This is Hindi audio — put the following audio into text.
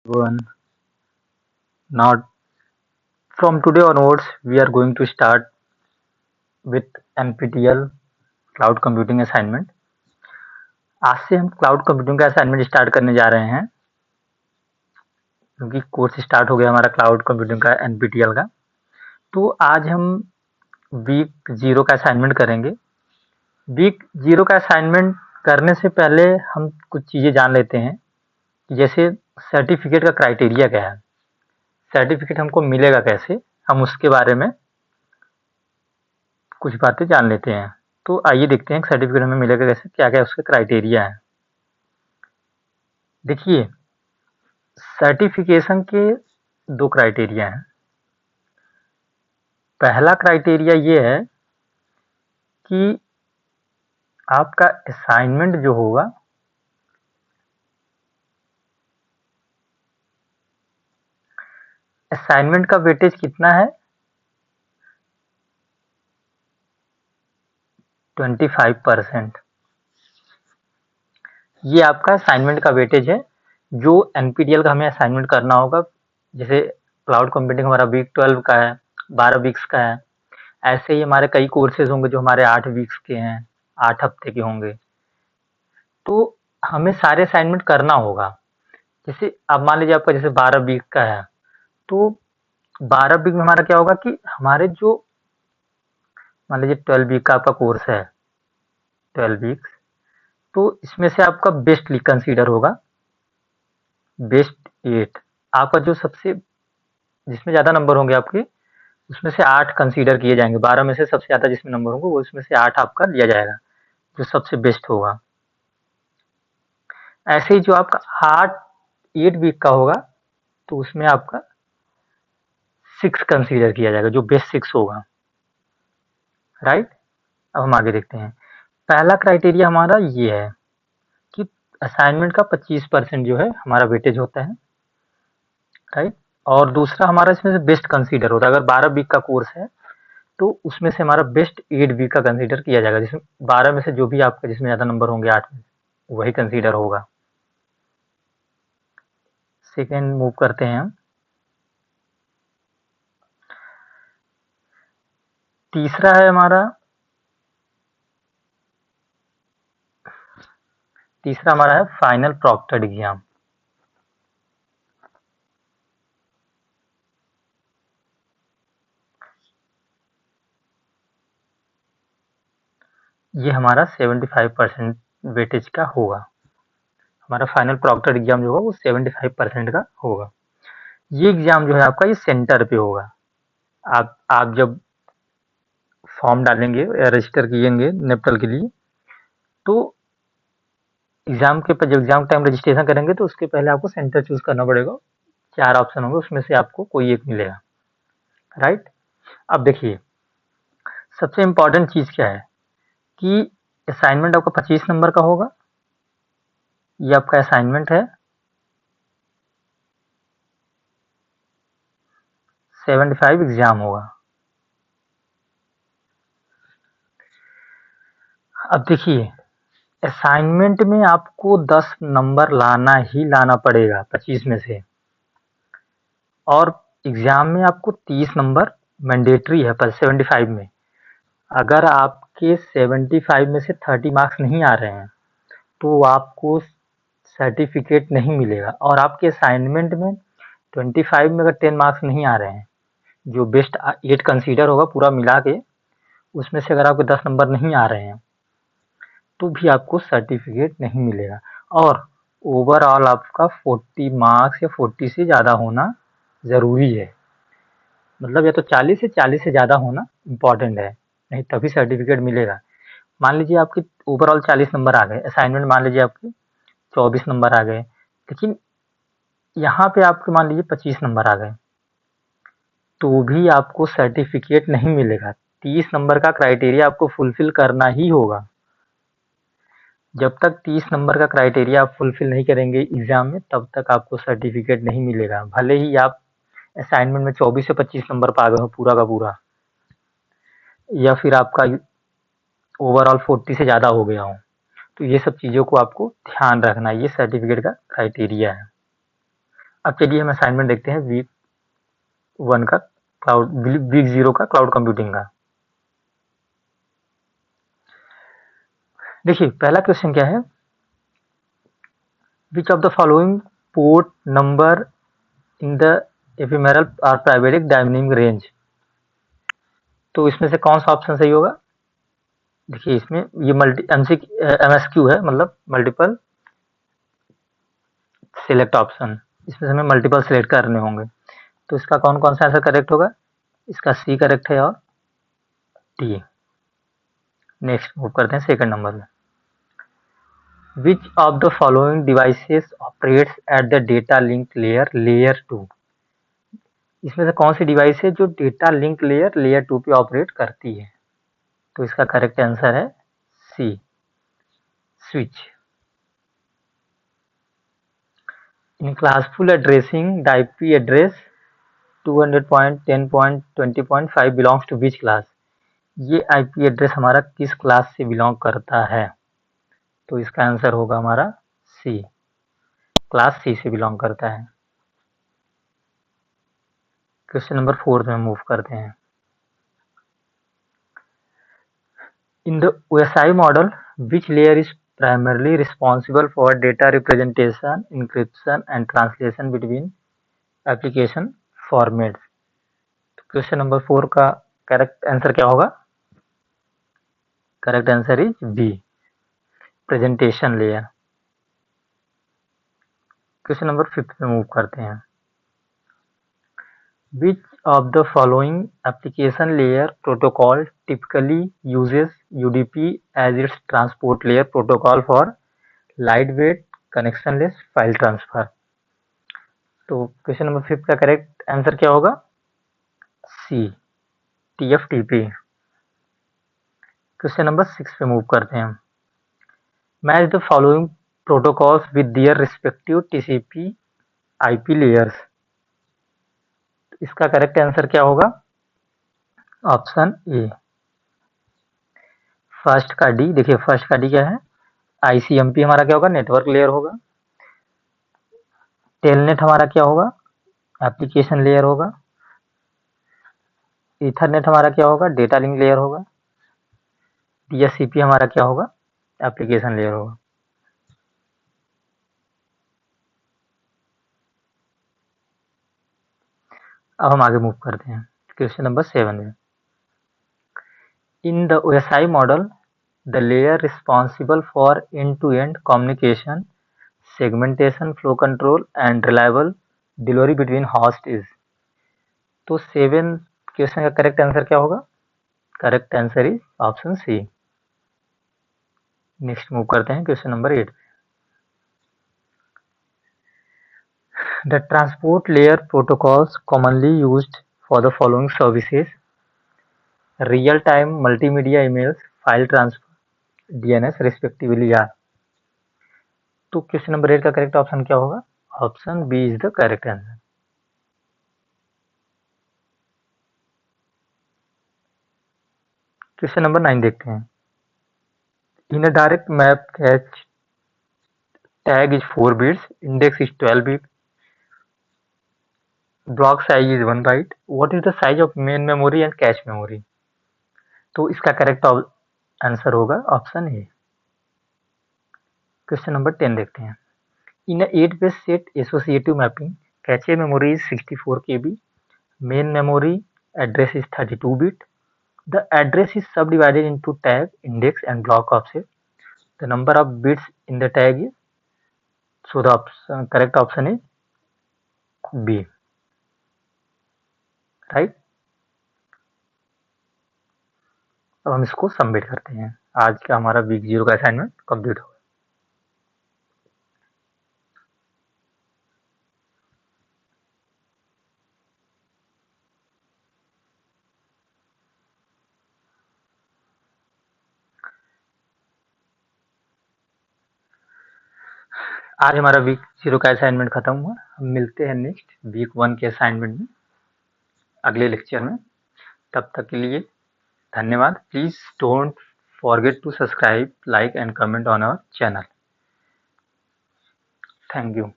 One. Now, from today onwards, we are going to start with NPTEL cloud computing assignment. आज से हम क्लाउड कंप्यूटिंग का असाइनमेंट स्टार्ट करने जा रहे हैं, क्योंकि कोर्स स्टार्ट हो गया हमारा क्लाउड कंप्यूटिंग का NPTEL का। तो आज हम वीक 0 का असाइनमेंट करेंगे। वीक 0 का असाइनमेंट करने से पहले हम कुछ चीज़ें जान लेते हैं, जैसे सर्टिफिकेट का क्राइटेरिया क्या है, सर्टिफिकेट हमको मिलेगा कैसे, हम उसके बारे में कुछ बातें जान लेते हैं। तो आइए देखते हैं सर्टिफिकेट हमें मिलेगा कैसे, क्या क्या उसके क्राइटेरिया है। देखिए, सर्टिफिकेशन के 2 क्राइटेरिया हैं। पहला क्राइटेरिया ये है कि आपका असाइनमेंट जो होगा असाइनमेंट का वेटेज कितना है, 25%। ये आपका असाइनमेंट का वेटेज है जो NPTEL का हमें असाइनमेंट करना होगा। जैसे क्लाउड कंप्यूटिंग हमारा वीक 12 का है, 12 वीक्स का है। ऐसे ही हमारे कई कोर्सेज होंगे जो हमारे 8 वीक्स के हैं, 8 हफ्ते के होंगे। तो हमें सारे असाइनमेंट करना होगा। जैसे अब मान लीजिए आपका जैसे 12 वीक का है, तो 12 वीक में हमारा क्या होगा कि हमारे जो मान लीजिए 12 वीक का आपका कोर्स है, 12 वीक्स, तो इसमें से आपका बेस्ट कंसीडर होगा, बेस्ट 8। आपका जो सबसे जिसमें ज़्यादा नंबर होंगे आपके, उसमें से 8 कंसीडर किए जाएंगे। 12 में से सबसे ज़्यादा जिसमें नंबर होंगे वो उसमें से 8 आपका लिया जाएगा, जो सबसे बेस्ट होगा। ऐसे ही जो आपका 8 वीक का होगा, तो उसमें आपका 6 कंसीडर किया जाएगा, जो बेस्ट 6 होगा। राइट। अब हम आगे देखते हैं। पहला क्राइटेरिया हमारा ये है कि असाइनमेंट का 25% जो है हमारा वेटेज होता है। राइट। और दूसरा हमारा इसमें से बेस्ट कंसीडर होता है। अगर 12 वीक का कोर्स है तो उसमें से हमारा बेस्ट 8 वीक का कंसीडर किया जाएगा, जिसमें 12 में से जो भी आपका जिसमें ज़्यादा नंबर होंगे 8 में, वही कंसीडर होगा। सेकेंड मूव करते हैं हम। तीसरा है हमारा है फाइनल प्रॉक्टर्ड एग्जाम। ये हमारा 75% वेटेज का होगा। हमारा फाइनल प्रॉक्टर्ड एग्जाम जो होगा वो 75% का होगा। ये एग्जाम जो है आपका, ये सेंटर पे होगा। आप जब फॉर्म डालेंगे या रजिस्टर कीजिएंगे नेप्टल के लिए, तो एग्जाम के जब एग्जाम टाइम रजिस्ट्रेशन करेंगे तो उसके पहले आपको सेंटर चूज करना पड़ेगा। 4 ऑप्शन होंगे, उसमें से आपको कोई एक मिलेगा। राइट। अब देखिए, सबसे इम्पोर्टेंट चीज क्या है कि असाइनमेंट आपका 25 नंबर का होगा। ये आपका असाइनमेंट है। 75 एग्जाम होगा। अब देखिए, असाइनमेंट में आपको 10 नंबर लाना ही लाना पड़ेगा 25 में से, और एग्जाम में आपको 30 नंबर मैंडेटरी है पर 75 में। अगर आपके 75 में से 30 मार्क्स नहीं आ रहे हैं तो आपको सर्टिफिकेट नहीं मिलेगा। और आपके असाइनमेंट में 25 में अगर 10 मार्क्स नहीं आ रहे हैं, जो बेस्ट 8 कंसीडर होगा पूरा मिला के, उसमें से अगर आपके 10 नंबर नहीं आ रहे हैं तो भी आपको सर्टिफिकेट नहीं मिलेगा। और ओवरऑल आपका 40 मार्क्स या 40 से ज़्यादा होना ज़रूरी है। मतलब या तो 40 से ज़्यादा होना इम्पॉर्टेंट है, नहीं तभी सर्टिफिकेट मिलेगा। मान लीजिए आपके ओवरऑल 40 नंबर आ गए, असाइनमेंट मान लीजिए आपके 24 नंबर आ गए, लेकिन यहाँ पे आपके मान लीजिए 25 नंबर आ गए, तो भी आपको सर्टिफिकेट नहीं मिलेगा। 30 नंबर का क्राइटेरिया आपको फुलफिल करना ही होगा। जब तक 30 नंबर का क्राइटेरिया आप फुलफिल नहीं करेंगे एग्जाम में, तब तक आपको सर्टिफिकेट नहीं मिलेगा, भले ही आप असाइनमेंट में 24 से 25 नंबर पा गए हो पूरा का पूरा, या फिर आपका ओवरऑल 40 से ज़्यादा हो गया हो। तो ये सब चीज़ों को आपको ध्यान रखना है, ये सर्टिफिकेट का क्राइटेरिया है। अब चलिए हम असाइनमेंट देखते हैं वीक 1 का वीक 0 का क्लाउड कंप्यूटिंग का। देखिए पहला क्वेश्चन क्या है, which of the following port number in the ephemeral are private dynamic range. तो इसमें से कौन सा ऑप्शन सही होगा। देखिए इसमें ये MSQ है, मतलब मल्टीपल सिलेक्ट ऑप्शन, इसमें से हमें मल्टीपल सिलेक्ट करने होंगे। तो इसका कौन कौन सा आंसर करेक्ट होगा, इसका सी करेक्ट है और डी। नेक्स्ट मूव करते हैं सेकंड नंबर में। विच of the following devices operates at the data link layer 2। इसमें से कौन सी डिवाइस है जो डेटा लिंक लेयर 2 पे ऑपरेट करती है। तो इसका करेक्ट आंसर है C, switch. In classful addressing the IP address 200.10.20.5 belongs to which class. ये आईपी एड्रेस हमारा किस क्लास से बिलोंग करता है। तो इसका आंसर होगा हमारा सी, क्लास सी से बिलोंग करता है। क्वेश्चन नंबर 4 में मूव करते हैं। In the OSI model which layer is primarily responsible for data representation, encryption and translation between application formats। तो क्वेश्चन नंबर 4 का करेक्ट आंसर क्या होगा, correct answer is B, presentation layer. Question number 5 में मूव करते हैं। Which of the following application layer protocol typically uses UDP as its transport layer protocol for lightweight connectionless file transfer. तो क्वेश्चन नंबर 5 का करेक्ट आंसर क्या होगा, सी, TFTP। क्वेश्चन नंबर 6 पे मूव करते हैं। Match the following protocols with their respective TCP IP layers. इसका करेक्ट आंसर क्या होगा, ऑप्शन ए, फर्स्ट का डी। देखिए फर्स्ट का डी क्या है, ICMP हमारा क्या होगा, नेटवर्क लेयर होगा। टेलनेट हमारा क्या होगा, एप्लीकेशन लेयर होगा। ईथरनेट हमारा क्या होगा, डेटा लिंक लेयर होगा। DSCP हमारा क्या होगा, एप्लीकेशन लेयर होगा। अब हम आगे मूव करते हैं क्वेश्चन नंबर 7 में। In the OSI model the layer responsible for end-to-end communication, segmentation, flow control and reliable delivery between host is। तो 7 क्वेश्चन का करेक्ट आंसर क्या होगा, correct answer is option C. Next move करते हैं question number 8। The transport layer protocols commonly used for the following services, real time multimedia emails, file transfer, DNS respectively are. तो क्वेश्चन नंबर 8 का करेक्ट ऑप्शन क्या होगा, option B is the correct answer. Question number 9 देखते हैं। In a direct map cache tag is 4 bits, index is 12 bit, block size is 1 byte. What is the size of main memory and cache memory? तो इसका करेक्ट आंसर होगा ऑप्शन ए। क्वेश्चन नंबर 10 देखते हैं। In 8 base set associative mapping, cache memory is 64 KB, main memory address is 32 bit, the address is subdivided into tag, index and block offset, the number of bits in the tag is, so the option correct option is B, right. अब हम इसको सबमिट करते हैं। आज का हमारा वीक 0 का असाइनमेंट कंप्लीट हो गया। आज हमारा वीक 0 का असाइनमेंट खत्म हुआ। हम मिलते हैं नेक्स्ट वीक 1 के असाइनमेंट में अगले लेक्चर में। तब तक के लिए धन्यवाद। Please don't forget to subscribe, like and comment on our channel. Thank you.